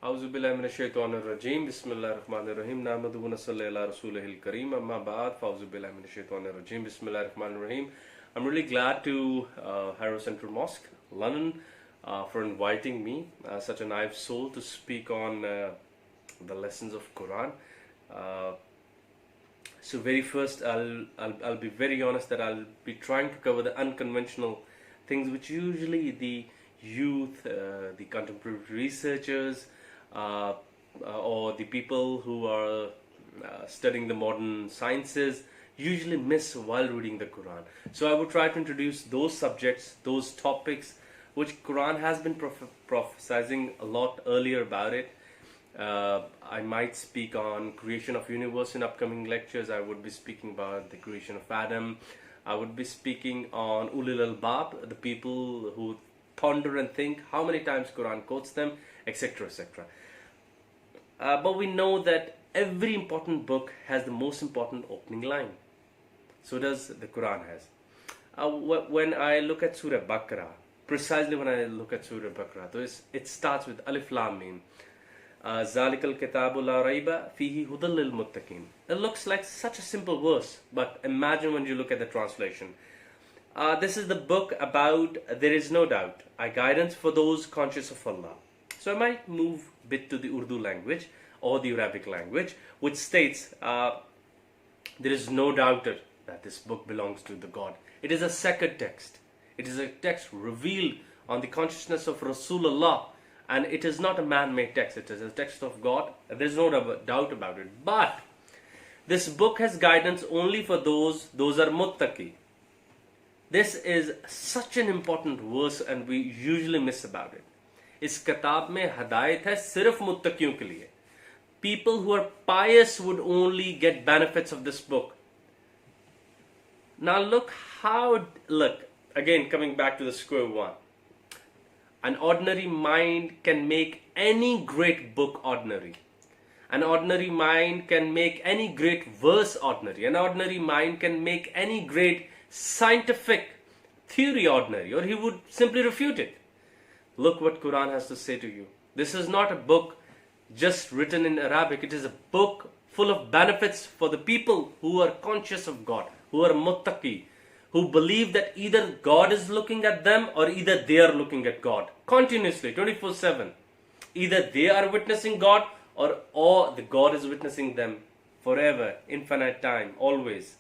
Auzubillahi minash-shaytanir-rajim. Bismillahir-rahmanir-rahim. Nahmaduhu wa nusalli ala rasulihil kareem. Amma ba'd. Auzubillahi minash-shaytanir-rajim. Bismillahir-rahmanir-rahim. I'm really glad to Harrow Central Mosque, London, for inviting me, such a naive soul, to speak on the lessons of Quran. So very first, I'll be very honest that I'll be trying to cover the unconventional things which usually the youth, the contemporary researchers, or the people who are studying the modern sciences usually miss while reading the Quran. So I will try to introduce those subjects, those topics which Quran has been prophesizing a lot earlier about it. I might speak on creation of universe in upcoming lectures. I would be speaking about the creation of Adam. I would be speaking on Ulil Albab, the people who ponder and think, how many times Quran quotes them, etc., etc. But we know that every important book has the most important opening line. So does the Quran has. When I look at Surah Baqarah, precisely when I look at Surah Baqarah, it starts with Alif Lam Mim. Zalikal kitabu la raiba fihi hudal lil muttaqin. It looks like such a simple verse, but imagine when you look at the translation. This is the book about there is no doubt, a guidance for those conscious of Allah. So I might move a bit to the Urdu language or the Arabic language, which states there is no doubt that this book belongs to the God. It is a sacred text. It is a text revealed on the consciousnness of Rasulullah, and it is not a man-made text. It is a text of God. There is no doubt about it. But this book has guidance only for those are muttaqi. This is such an important verse and we usually miss about it. इस किताब में हदायत है सिर्फ मुत्तकियों के लिए. People who are pious would only get benefits of this book. Now look, again coming back to the square one. An ordinary mind can make any great book ordinary. An ordinary mind can make any great verse ordinary. An ordinary mind can make any great scientific theory ordinary, or he would simply refute it. Look what Quran has to say to you. This is not a book just written in Arabic. It is a book full of benefits for the people who are conscious of God, who are muttaqi, who believe that either God is looking at them or either they are looking at God continuously, 24/7. Either they are witnessing God or the God is witnessing them forever, infinite time, always.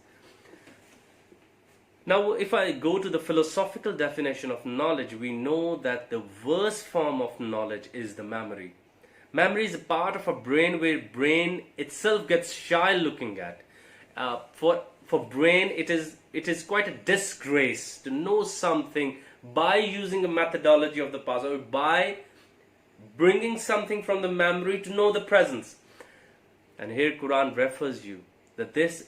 Now, if I go to the philosophical definition of knowledge, we know that the worst form of knowledge is the memory. Memory is a part of a brain where brain itself gets shy looking at. For brain, it is quite a disgrace to know something by using a methodology of the past, or by bringing something from the memory to know the presence. And here Quran refers you that this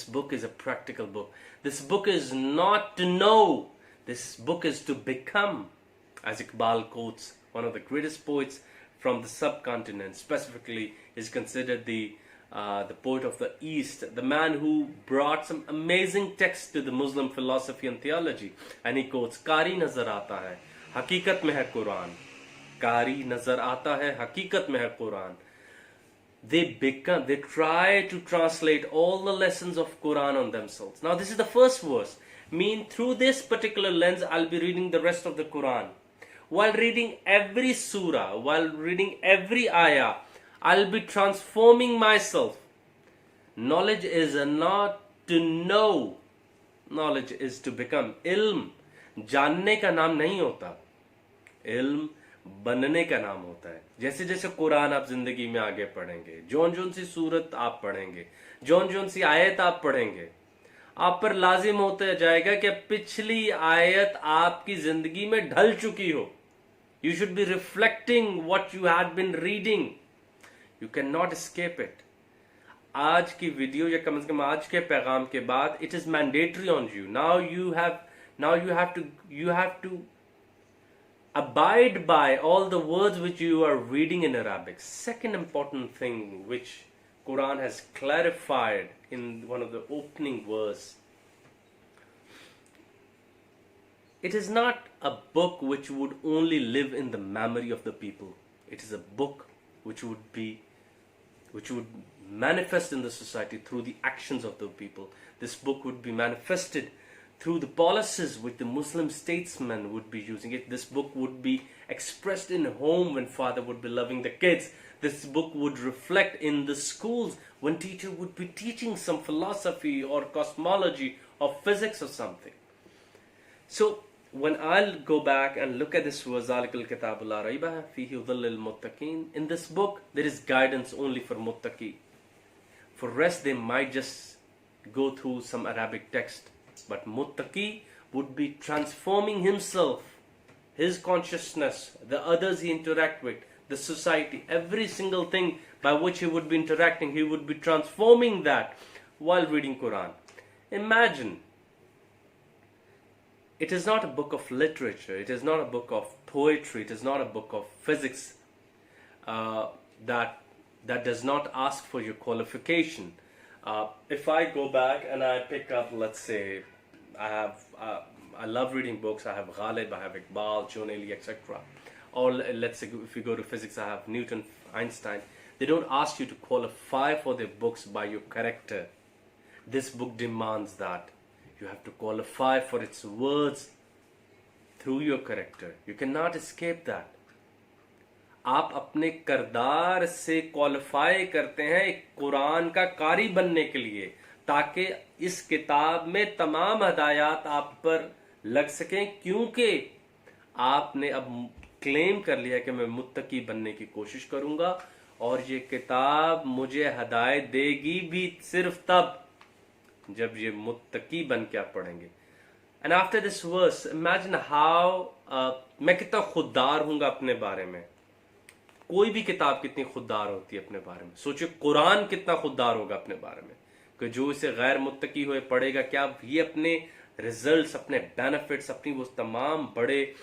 book is a practical book. This book is not to know. This book is to become. As Iqbal quotes, one of the greatest poets from the subcontinent, specifically is considered the poet of the East, the man who brought some amazing texts to the Muslim philosophy and theology. And he quotes, Kari nazar aata hai, hakikat mein hai Quran. Kari nazar aata hai, hakikat mein hai Quran. They try to translate all the lessons of Quran on themselves. Now this is the first verse. Through this particular lens, I'll be reading the rest of the Quran. While reading every surah, while reading every ayah, I'll be transforming myself. Knowledge is not to know. Knowledge is to become. Ilm जानने का नाम नहीं होता. Ilm बनने का नाम होता है. जैसे जैसे कुरान आप जिंदगी में आगे पढ़ेंगे, जोन सी सूरत आप पढ़ेंगे, जोन सी आयत आप पढ़ेंगे, आप पर लाजिम होता जाएगा कि पिछली आयत आपकी जिंदगी में ढल चुकी हो. You should be reflecting what you had been reading. You cannot escape it. आज की वीडियो या कम से कम आज के पैगाम के बाद, it is mandatory on you. Now you have to abide by all the words which you are reading in Arabic. Second important thing which Quran has clarified in one of the opening verse. it is not a book which would only live in the memory of the people. It is a book which would manifest in the society through the actions of the people. This book would be manifested through the policies which the Muslim statesmen would be using it. This book would be expressed in home when father would be loving the kids. This book would reflect in the schools when teacher would be teaching some philosophy or cosmology or physics or something. So when I'll go back and look at this وَذَلِكَ الْكِتَابُ لَا رَيْبَ فِيهِ هُدًى لِلْمُتَّقِينَ, in this book there is guidance only for muttaqi. For rest they might just go through some Arabic text. But muttaqi would be transforming himself, his consciousness, the others he interact with, the society, every single thing by which he would be interacting, he would be transforming that while reading Quran. Imagine, it is not a book of literature, it is not a book of poetry, it is not a book of physics that does not ask for your qualification. If I go back and I pick up, let's say, I love reading books. I have Ghalib, I have Iqbal, John Ellie, etc. Or let's say if you go to physics, I have Newton, Einstein. They don't ask you to qualify for their books by your character. This book demands that. You have to qualify for its words through your character. You cannot escape that. आप अपने किरदार से qualify करते हैं एक कुरान का कारी बनने के लिए, ताकि इस किताब में तमाम हदायत आप पर लग सकें, क्योंकि आपने अब क्लेम कर लिया कि मैं मुत्तकी बनने की कोशिश करूंगा और ये किताब मुझे हदायत देगी भी सिर्फ तब जब ये मुत्तकी बन के आप पढ़ेंगे. And after this verse imagine how मैं कितना खुददार हूंगा अपने बारे में. कोई भी किताब कितनी खुददार होती है अपने बारे में. सोचिए कुरान कितना खुददार होगा अपने बारे में कि जो इसे गैर मुत्तकी हुए पढ़ेगा, क्या ये अपने रिजल्ट्स, अपने बेनिफिट्स, अपनी वो तमाम बड़े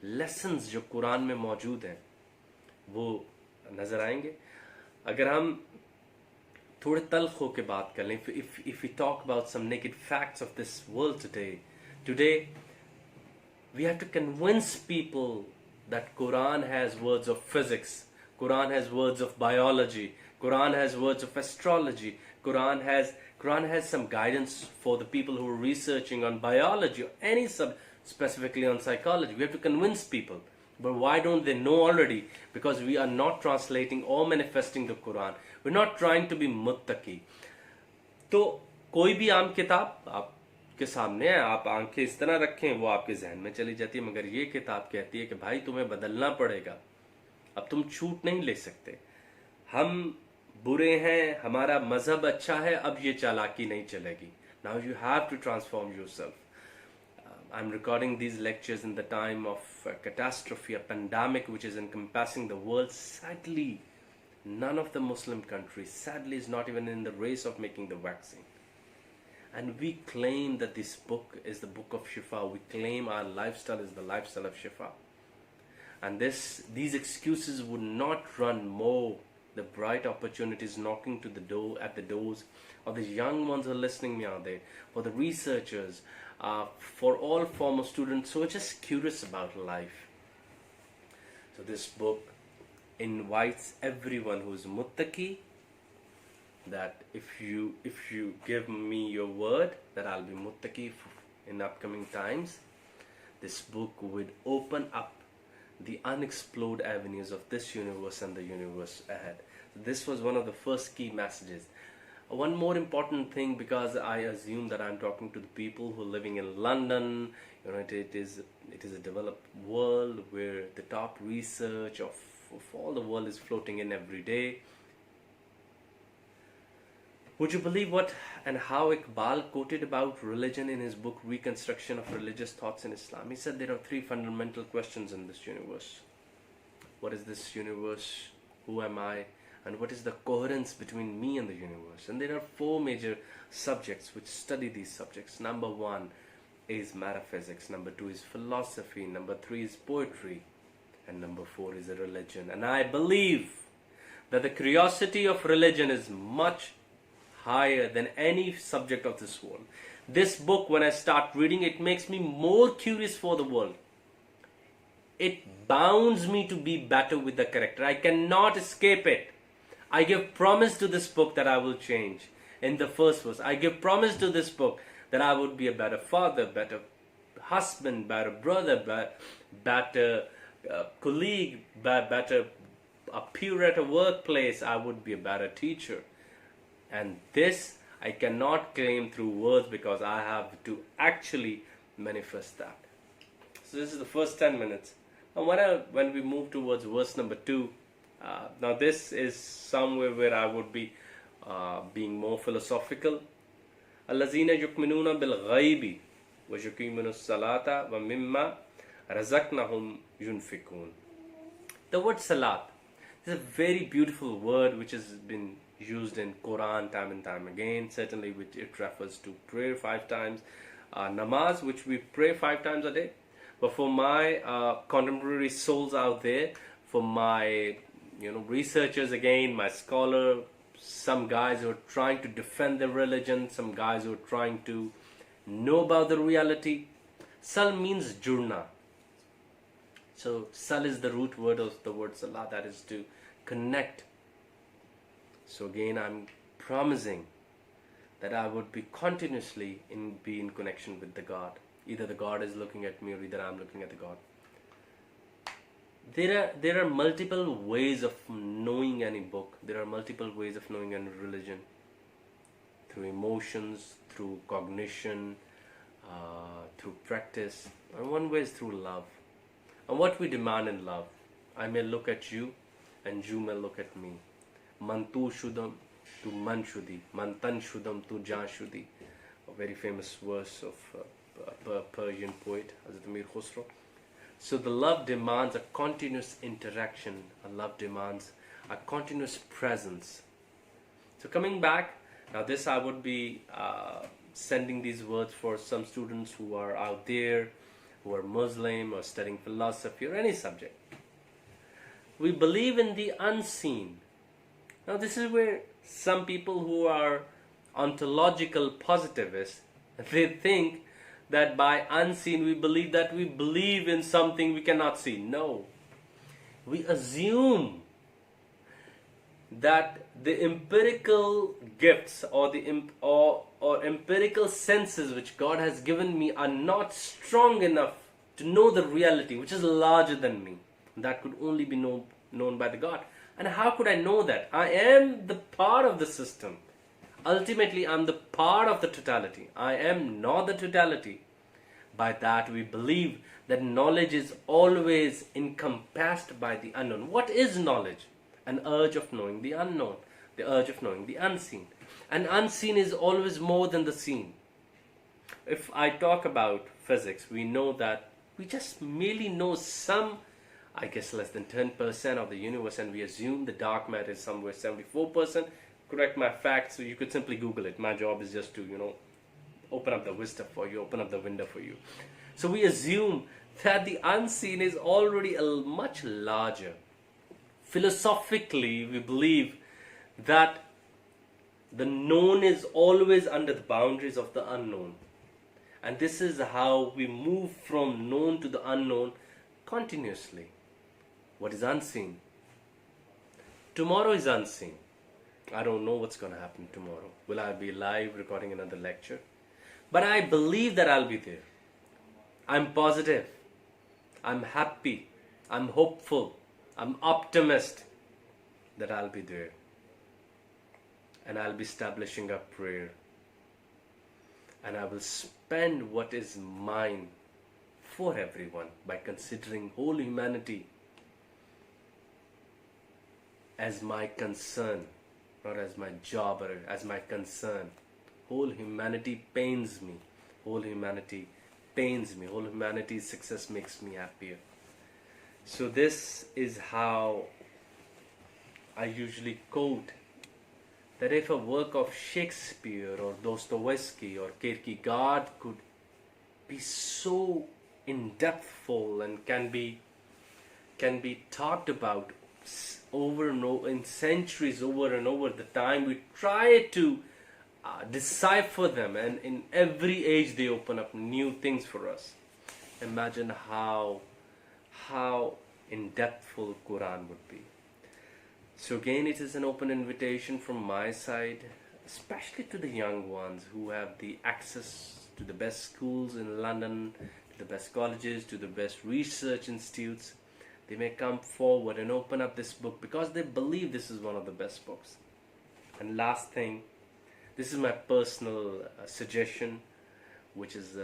लेसन्स जो कुरान में मौजूद हैं वो नजर आएंगे. अगर हम थोड़े तल्ख होकर बात कर लें, if we talk about some naked facts of this world today we have to convince people that Quran has words of physics, Quran has words of biology, Quran has words of astrology, Quran has some guidance for the people who are researching on biology or any specifically on psychology. We have to convince people. But why don't they know already? Because we are not translating or manifesting the Quran. We're not trying to be muttaqi. तो कोई भी आम किताब आपके सामने है, आप आंखें इस तरह रखें वो आपके जहन में चली जाती है. मगर ये किताब कहती है कि भाई तुम्हें बदलना पड़ेगा, अब तुम छूट नहीं ले सकते. हम बुरे हैं, हमारा मजहब अच्छा है, अब ये चालाकी नहीं चलेगी. Now you have to transform yourself. I'm recording these lectures in the time of a catastrophe, a pandemic which is encompassing the world. Sadly, none of the Muslim countries, sadly, is not even in the race of making the vaccine. And we claim that this book is the book of Shifa. We claim our lifestyle is the lifestyle of Shifa. And these excuses would not run more the bright opportunities knocking to the door, at the doors of the young ones who are listening me out there, for the researchers, for all former students who are just curious about life. So this book invites everyone who is muttaqi that if you give me your word that I'll be muttaqi in upcoming times, this book would open up the unexplored avenues of this universe and the universe ahead. This was one of the first key messages. One more important thing, because I assume that I'm talking to the people who are living in London, it is a developed world where the top research of all the world is floating in every day. Would you believe what and how Iqbal quoted about religion in his book Reconstruction of Religious Thoughts in Islam? He said there are three fundamental questions in this universe. What is this universe? Who am I? And what is the coherence between me and the universe? And there are four major subjects which study these subjects. Number one is metaphysics. Number two is philosophy. Number three is poetry. And number four is a religion. And I believe that the curiosity of religion is much higher than any subject of this world. This book, when I start reading, it makes me more curious for the world. It bounds me to be better with the character. I cannot escape it. I give promise to this book that I will change. In the first verse, I give promise to this book that I would be a better father, better husband, better brother, better colleague, better appear at a workplace. I would be a better teacher. And this I cannot claim through words, because I have to actually manifest that. So this is the first 10 minutes. And when we move towards verse number 2, now this is somewhere where I would be being more philosophical. الَّذِينَ يُؤْمِنُونَ بِالْغَيْبِ وَيُقِيمُونَ الصَّلَاةَ وَمِمَّا رَزَقْنَاهُمْ يُنْفِقُونَ. The word salat is a very beautiful word which has been used in Quran time and time again. Certainly which it refers to prayer 5 times, namaz, which we pray 5 times a day. But for my contemporary souls out there, for my researchers again, my scholar, some guys who are trying to defend their religion, some guys who are trying to know about the reality, sal means jurna. So sal is the root word of the word salah, that is to connect. So again, I'm promising that I would be continuously be in connection with the God. Either the God is looking at me, or either I'm looking at the God. There are multiple ways of knowing any book. There are multiple ways of knowing any religion. Through emotions, through cognition, through practice. And one way is through love. And what we demand in love. I may look at you, and you may look at me. Man tu shudam tu man shudi, man tan shudam tu jan shudi. A very famous verse of Persian poet Hazrat Amir Khusro. So the love demands a continuous interaction. A love demands a continuous presence. So coming back, now this I would be sending these words for some students who are out there, who are Muslim or studying philosophy or any subject. We believe in the unseen. Now this is where some people who are ontological positivists, they think that by unseen we believe in something we cannot see. No. We assume that the empirical gifts or the empirical senses which God has given me are not strong enough to know the reality which is larger than me. That could only be known by the God. And how could I know that? I am the part of the system. Ultimately, I am the part of the totality. I am not the totality. By that, we believe that knowledge is always encompassed by the unknown. What is knowledge? An urge of knowing the unknown, the urge of knowing the unseen. And unseen is always more than the seen. If I talk about physics, we know that we just merely know some, I guess less than 10% of the universe, and we assume the dark matter is somewhere 74%. Correct my facts, so you could simply Google it. My job is just to, open up the vista for you, open up the window for you. So we assume that the unseen is already much larger. Philosophically, we believe that the known is always under the boundaries of the unknown. And this is how we move from known to the unknown continuously. What is unseen? Tomorrow is unseen. I don't know what's going to happen tomorrow. Will I be live recording another lecture? But I believe that I'll be there. I'm positive. I'm happy. I'm hopeful. I'm optimist that I'll be there. And I'll be establishing a prayer. And I will spend what is mine for everyone by considering whole humanity as my concern, not as my job or as my concern. Whole humanity pains me. Whole humanity pains me. Whole humanity's success makes me happier. So this is how I usually quote that if a work of Shakespeare or Dostoevsky or Kierkegaard could be so in-depthful and can be talked about over and over in centuries, over and over, the time we try to decipher them, and in every age they open up new things for us. Imagine how in depthful Quran would be. So again, it is an open invitation from my side, especially to the young ones who have the access to the best schools in London, to the best colleges, to the best research institutes. They may come forward and open up this book because they believe this is one of the best books. And last thing, this is my personal suggestion, which is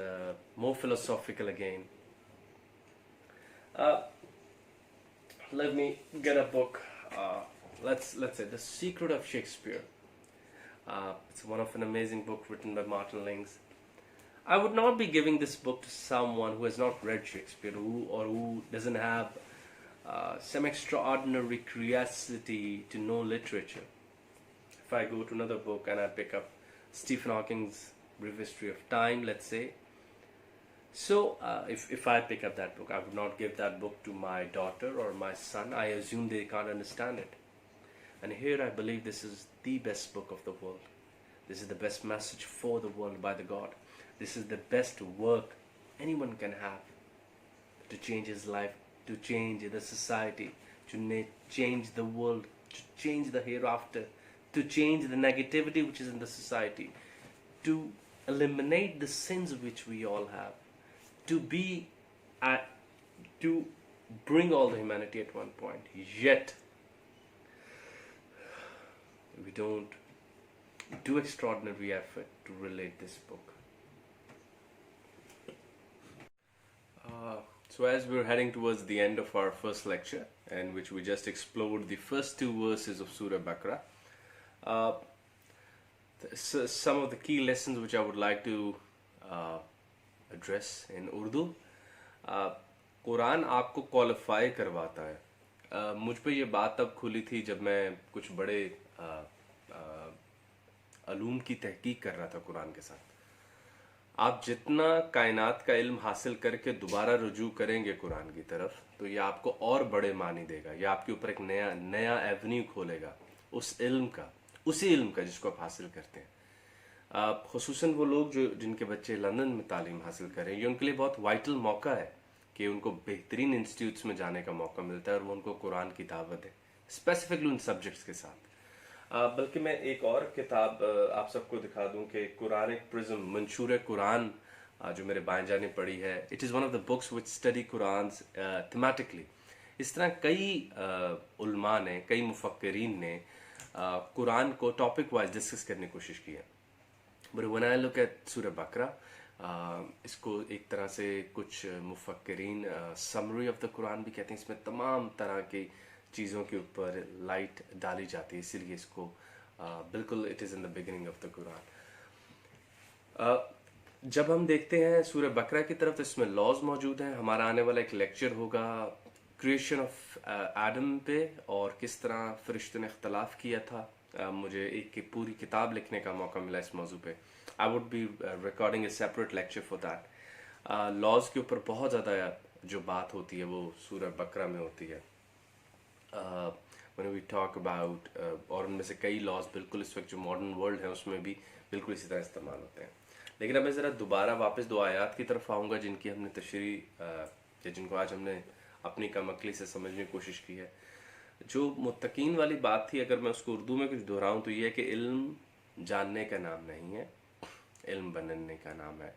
more philosophical again. Let me get a book. Let's say The Secret of Shakespeare. It's one of an amazing book written by Martin Lings. I would not be giving this book to someone who has not read Shakespeare, who doesn't have some extraordinary curiosity to know literature. If I go to another book and I pick up Stephen Hawking's Brief History of Time, let's say, so if I pick up that book, I would not give that book to my daughter or my son. I assume they can't understand it. And here I believe this is the best book of the world. This is the best message for the world by the God. This is the best work anyone can have to change his life, to change the society, to change the world, to change the hereafter, to change the negativity which is in the society, to eliminate the sins which we all have, to bring all the humanity at one point. Yet we don't do extraordinary effort to relate this book. So as we're heading towards the end of our first lecture, in which we just explored the first two verses of Surah Baqarah, some of the key lessons which I would like to address in Urdu. Quran आपको qualify करवाता है. मुझ पे ये बात तब खुली थी जब मैं कुछ बड़े अलूम की तहकीक कर रहा था कुरान के साथ. आप जितना कायनात का इल्म हासिल करके दोबारा रुजू करेंगे कुरान की तरफ, तो ये आपको और बड़े मानी देगा. ये आपके ऊपर एक नया एवेन्यू खोलेगा उस इल्म का, उसी इल्म का जिसको आप हासिल करते हैं. खुसूसन वो लोग जिनके बच्चे लंदन में तालीम हासिल कर रहे हैं, ये उनके लिए बहुत वाइटल मौका है कि उनको बेहतरीन इंस्टीट्यूट्स में जाने का मौका मिलता है और वो उनको कुरान की दावत है, स्पेसिफिकली उन सब्जेक्ट्स के साथ. बल्कि मैं एक और किताब आप सबको दिखा दूं कि कुरानिक प्रिज्म, मंशूर कुरान, जो मेरे बाएं जाने पड़ी है. It is one of the books which study Quran thematically. इस तरह कई उलमा ने, कई मुफक्किरीन ने कुरान को टॉपिक वाइज डिस्कस करने की कोशिश की है. But when I look at सूरह बकरा, इसको एक तरह से कुछ मुफक्किरीन समरी ऑफ द कुरान भी कहते हैं. इसमें तमाम तरह की चीज़ों के ऊपर लाइट डाली जाती है, इसीलिए इसको बिल्कुल it is in the beginning of the Quran. जब हम देखते हैं सूरह बकरा की तरफ, तो इसमें लॉज मौजूद हैं. हमारा आने वाला एक लेक्चर होगा क्रिएशन ऑफ एडम पे और किस तरह फरिश्तों ने इख्तलाफ किया था. मुझे एक पूरी किताब लिखने का मौका मिला इस मौजू पे. I would be recording a separate lecture for that. Laws के ऊपर बहुत ज़्यादा जो बात होती है वो सूरह बकरा में होती है. When we talk about और उनमें से कई लॉज बिल्कुल इस वक्त जो मॉडर्न वर्ल्ड है उसमें भी बिल्कुल इसी तरह इस्तेमाल होते हैं. लेकिन अब मैं ज़रा दोबारा वापस दो आयात की तरफ आऊँगा जिनकी हमने तशरीह या जिनको आज हमने अपनी कमअक्ली से समझने की कोशिश की है. जो मुत्तकीन वाली बात थी, अगर मैं उसको उर्दू में कुछ दोहराऊँ तो ये है कि इल्म जानने का नाम नहीं है, इल्म बनने का नाम है.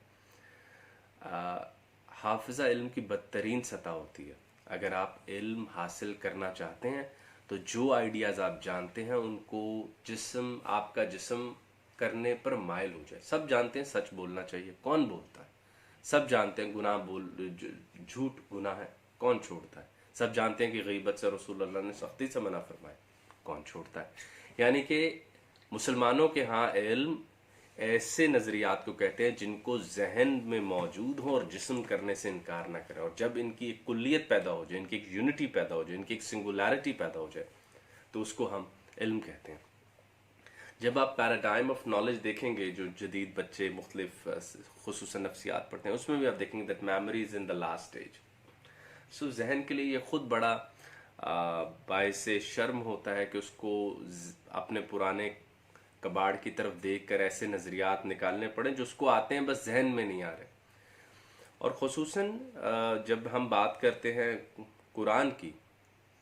हाफिज़ा इल्म की बदतरीन सतह होती है. अगर आप इल्म हासिल करना चाहते हैं तो जो आइडियाज़ आप जानते हैं उनको आपका जिस्म करने पर माइल हो जाए. सब जानते हैं सच बोलना चाहिए, कौन बोलता है? सब जानते हैं झूठ गुनाह है, कौन छोड़ता है? सब जानते हैं कि गीबत से रसूलुल्लाह ने सख्ती से मना फरमाया, कौन छोड़ता है? यानी कि मुसलमानों के यहाँ इल्म ऐसे नज़रियात को कहते हैं जिनको जहन में मौजूद हो और जिस्म करने से इनकार ना करें. और जब इनकी एक कुल्लियत पैदा हो जाए, इनकी एक यूनिटी पैदा हो जाए, इनकी एक सिंगुलैरिटी पैदा हो जाए, तो उसको हम इल्म कहते हैं. जब आप पैराडाइम ऑफ नॉलेज देखेंगे, जो जदीद बच्चे मुख्तलिफ खुसूसन नफ्सियात पढ़ते हैं, उसमें भी आप देखेंगे that memory is in the last stage. So जहन के लिए ये ख़ुद बड़ा बायसे शर्म होता है कि उसको अपने पुराने कबाड़ की तरफ देखकर ऐसे नज़रियात निकालने पड़े जो उसको आते हैं बस जहन में नहीं आ रहे। और ख़ुसूसन जब हम बात करते हैं कुरान की,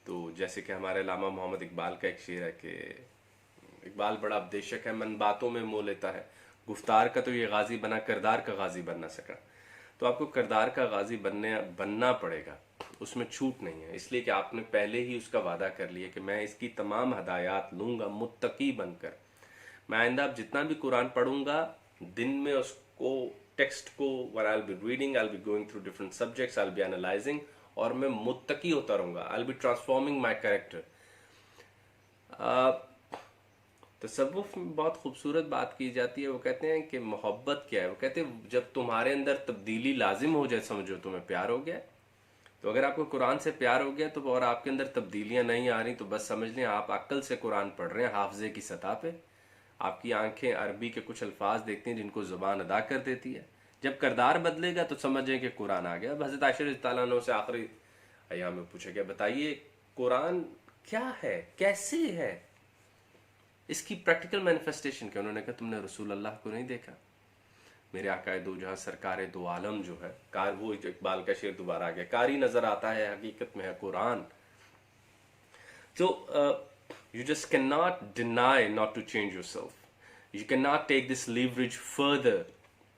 तो जैसे कि हमारे अल्लामा मोहम्मद इकबाल का एक शेर है कि इकबाल बड़ा उपदेशक है, मन बातों में मोह लेता है, गुफ्तार का तो ये गाजी बना, किरदार का गाजी बन ना सका। तो आपको किरदार का गाजी बनना पड़ेगा, उसमें छूट नहीं है, इसलिए कि आपने पहले ही उसका वादा कर लिया कि मैं इसकी तमाम हदायत लूँगा मुत्तकी बनकर। मैं आइंदा अब जितना भी कुरान पढ़ूंगा, दिन में उसको टेक्स्ट को when I will be reading, I will be going through different subjects, I will be analysing, और मैं मुत्तकी होता रहूंगा, I will be transforming my character. तसव्वुफ में बहुत खूबसूरत बात की जाती है। वो कहते हैं कि मोहब्बत क्या है, वो कहते हैं जब तुम्हारे अंदर तब्दीली लाजिम हो जाए, समझो तुम्हें प्यार हो गया। तो अगर आपको कुरान से प्यार हो गया तो और आपके अंदर तब्दीलियां नहीं आ रही, तो बस समझ लें आप अक्ल से कुरान पढ़ रहे हैं, हाफजे की सतह पे। आपकी आंखें अरबी के कुछ अल्फाज देखती हैं जिनको जुबान अदा कर देती है। जब किरदार बदलेगा तो समझें कि कुरान आ गया। अब हज़रत आयशा रज़ियल्लाहु अन्हा से आखिरी अय्याम में पूछा गया, बताइए कुरान क्या है, कैसे है, इसकी प्रैक्टिकल मैनिफेस्टेशन क्या? उन्होंने कहा तुमने रसूल अल्लाह को नहीं देखा, मेरे आकाए दो जहां सरकारे दो आलम जो है, कार वो इकबाल का शेर दोबारा आ गया, कारी नजर आता है हकीकत में है Quran. So you just cannot deny not to change yourself. You cannot take this leverage further.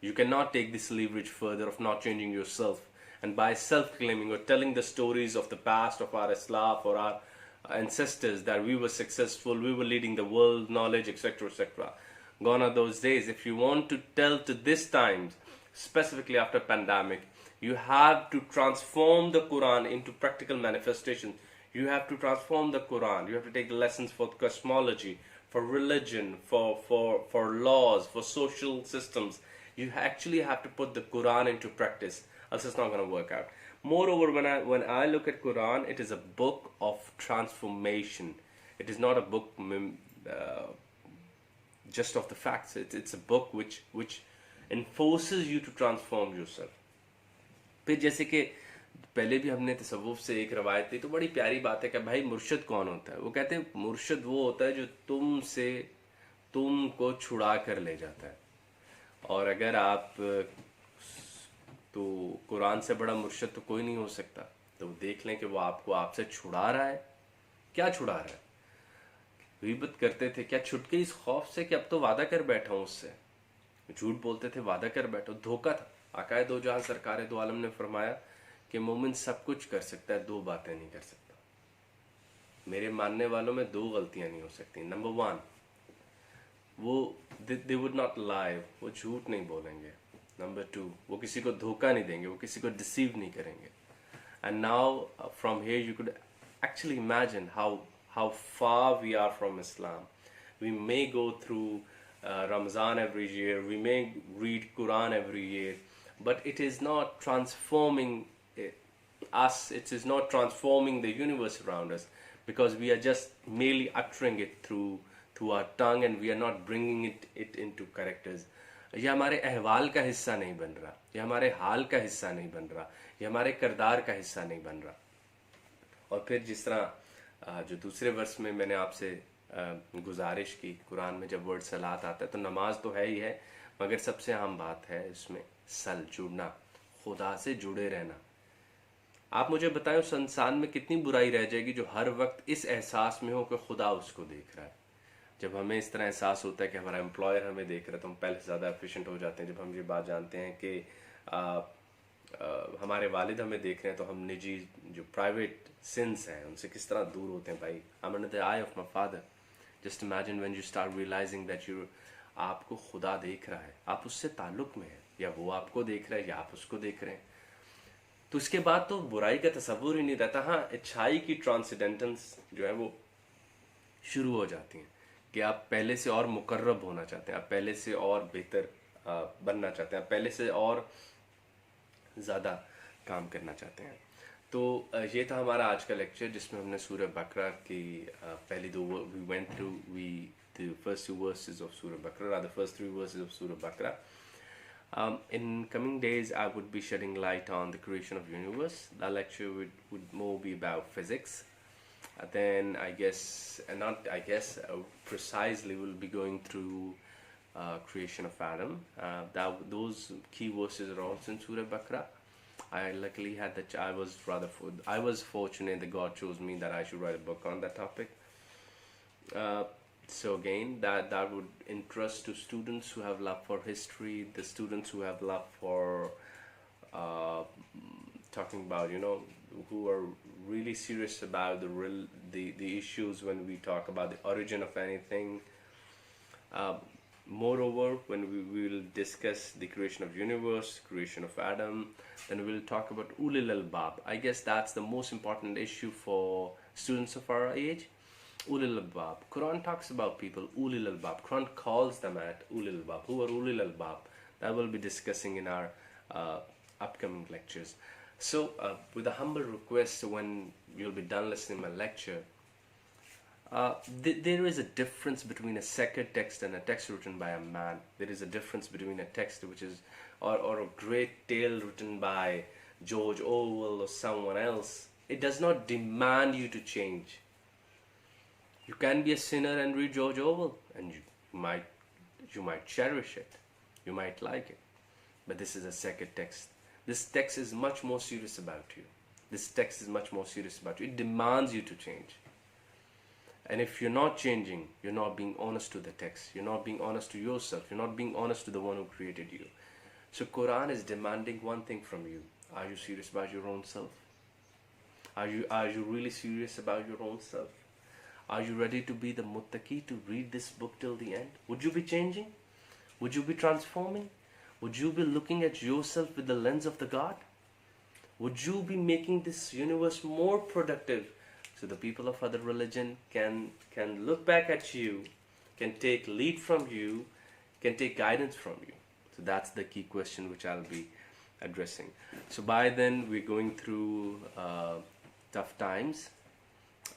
You cannot take this leverage further of not changing yourself. And by self-claiming or telling the stories of the past of our Islaf or our ancestors that we were successful, we were leading the world, knowledge, etc., etc. Gone are those days. If you want to tell to this times, specifically after pandemic, you have to transform the Quran into practical manifestation. You have to transform the Quran. You have to take lessons for cosmology, for religion, for laws, for social systems. You actually have to put the Quran into practice, else it's not going to work out. Moreover, when I look at Quran, it is a book of transformation. It is not a book just of the facts. It's a book which enforces you to transform yourself. फिर जैसे कि पहले भी हमने तसव्वुफ से एक रवायत थी, तो बड़ी प्यारी बात है कि भाई मुर्शिद कौन होता है। वो कहते हैं मुर्शिद वो होता है जो तुमको छुड़ा कर ले जाता है। और अगर आप तो कुरान से बड़ा मुर्शिद तो कोई नहीं हो सकता। तो देख लें कि वो आपको आपसे छुड़ा रहा है। क्या छुड़ा रहा है? गीबत करते थे, क्या छुट गई इस खौफ से कि अब तो वादा कर बैठा हूँ उससे। झूठ बोलते थे, वादा कर बैठो, धोखा था। आकाए दो जहां सरकारे दो आलम ने फरमाया कि मोमिन सब कुछ कर सकता है, दो बातें नहीं कर सकता। मेरे मानने वालों में दो गलतियां नहीं हो सकती। नंबर वन, वो दे वुड नॉट लाई, वो झूठ नहीं बोलेंगे। नंबर टू, वो किसी को धोखा नहीं देंगे, वो किसी को डिसीव नहीं करेंगे। And now from here you could actually imagine how far we are from Islam. We may go through Ramadan every year, we may read Quran every year, but it is not transforming us, it is not transforming the universe around us, because we are just merely uttering it through our tongue, and we are not bringing it into characters. ये हमारे अहवाल का हिस्सा नहीं बन रहा, ये हमारे हाल का हिस्सा नहीं बन रहा, ये हमारे किरदार का हिस्सा नहीं बन रहा। और फिर जिस तरह जो दूसरे वर्ष में मैंने आपसे गुजारिश की, कुरान में जब वर्ड सलात आता है तो नमाज तो है ही है, मगर सबसे अहम बात है इसमें सल, जुड़ना, खुदा से जुड़े रहना। आप मुझे बताएं उस इंसान में कितनी बुराई रह जाएगी जो हर वक्त इस एहसास में हो कि खुदा उसको देख रहा है। जब हमें इस तरह एहसास होता है कि हमारा एम्प्लॉयर हमें देख रहा है तो हम पहले से ज़्यादा एफिशिएंट हो जाते हैं। जब हम ये बात जानते हैं कि हमारे वालिद हमें देख रहे हैं तो हम निजी जो प्राइवेट सिंस हैं उनसे किस तरह दूर होते हैं। भाई, I am under the eye of my father. Just imagine when you start realising that you, आपको खुदा देख रहा है, आप उससे ताल्लुक़ में हैं, या वो आपको देख रहा है या आप उसको देख रहे हैं। तो इसके बाद तो बुराई का तसव्वुर ही नहीं रहता। हाँ, अच्छाई की ट्रांसेंडेंटेंस जो है वो शुरू हो जाती हैं कि आप पहले से और मुकर्रब होना चाहते हैं, आप पहले से और बेहतर बनना चाहते हैं, आप पहले से और ज़्यादा काम करना चाहते हैं। तो ये था हमारा आज का लेक्चर जिसमें हमने सूरह बकरा की पहली दो, we went through the first two verses of Surah Baqarah, or the first three verses of Surah Baqarah. In coming days, I would be shedding light on the creation of the universe. That lecture would more be about physics. Then I guess, and not I guess, precisely we'll be going through creation of Adam. Those key verses are also in Surah Bakra. I luckily had I was fortunate that God chose me that I should write a book on that topic. Uh, so again, that would interest to students who have love for history, the students who have love for uh, talking about, who are really serious about the issues when we talk about the origin of anything. Uh, Moreover, when we will discuss the creation of universe, creation of Adam, then we'll talk about ulil albab. I guess that's the most important issue for students of our age. Ulil albab. Quran talks about people ulil albab. Quran calls them at ulil albab. Who are ulil albab? That we'll be discussing in our upcoming lectures. So, with a humble request, when you'll be done listening to my lecture, there is a difference between a sacred text and a text written by a man. There is a difference between a text which is, or a great tale written by George Orwell or someone else. It does not demand you to change. You can be a sinner and read George Orwell, and you might cherish it, you might like it. But this is a sacred text. This text is much more serious about you. This text is much more serious about you. It demands you to change. And if you're not changing, you're not being honest to the text. You're not being honest to yourself. You're not being honest to the one who created you. So Quran is demanding one thing from you. Are you serious about your own self? Are you really serious about your own self? Are you ready to be the muttaqi, to read this book till the end? Would you be changing? Would you be transforming? Would you be looking at yourself with the lens of the God? Would you be making this universe more productive, so the people of other religion can look back at you, can take lead from you, can take guidance from you? So that's the key question which I'll be addressing. So by then we're going through tough times.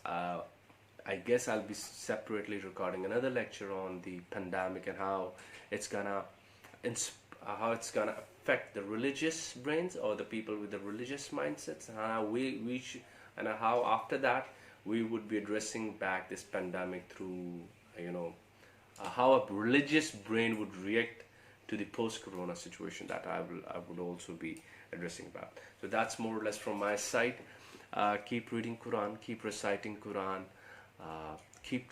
I guess I'll be separately recording another lecture on the pandemic and how it's gonna affect the religious brains, or the people with the religious mindsets, and how we should, and how after that we would be addressing back this pandemic through how a religious brain would react to the post-corona situation that I would also be addressing about. So that's more or less from my side. Keep reading Quran, keep reciting Quran, keep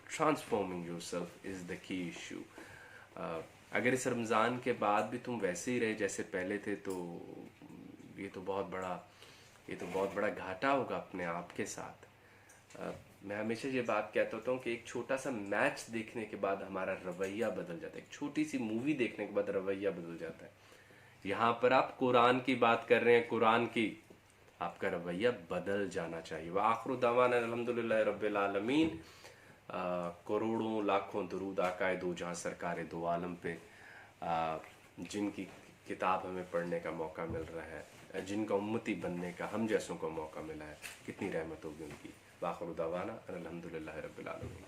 transforming yourself is the key issue. अगर इस रमज़ान के बाद भी तुम वैसे ही रहे जैसे पहले थे, तो ये तो बहुत बड़ा घाटा होगा अपने आप के साथ. मैं हमेशा ये बात कहता होता हूँ कि एक छोटा सा मैच देखने के बाद हमारा रवैया बदल जाता है. एक छोटी सी मूवी देखने के बाद रवैया बदल जाता है. यहाँ पर आप कुरान की बात कर रहे हैं, कुरान की, आपका रवैया बदल जाना चाहिए. व आखिर दावाना अल्हम्दुलिल्लाह रब्बिल आलमीन. करोड़ों लाखों दरूद आकाए दो जहां सरकारे दो आलम पे, जिनकी किताब हमें पढ़ने का मौका मिल रहा है, जिनका उम्मती बनने का हम जैसों को मौका मिला है, कितनी रहमत होगी उनकी. वाखिर दावाना अल्हम्दुलिल्लाह रब्बिल आलमीन.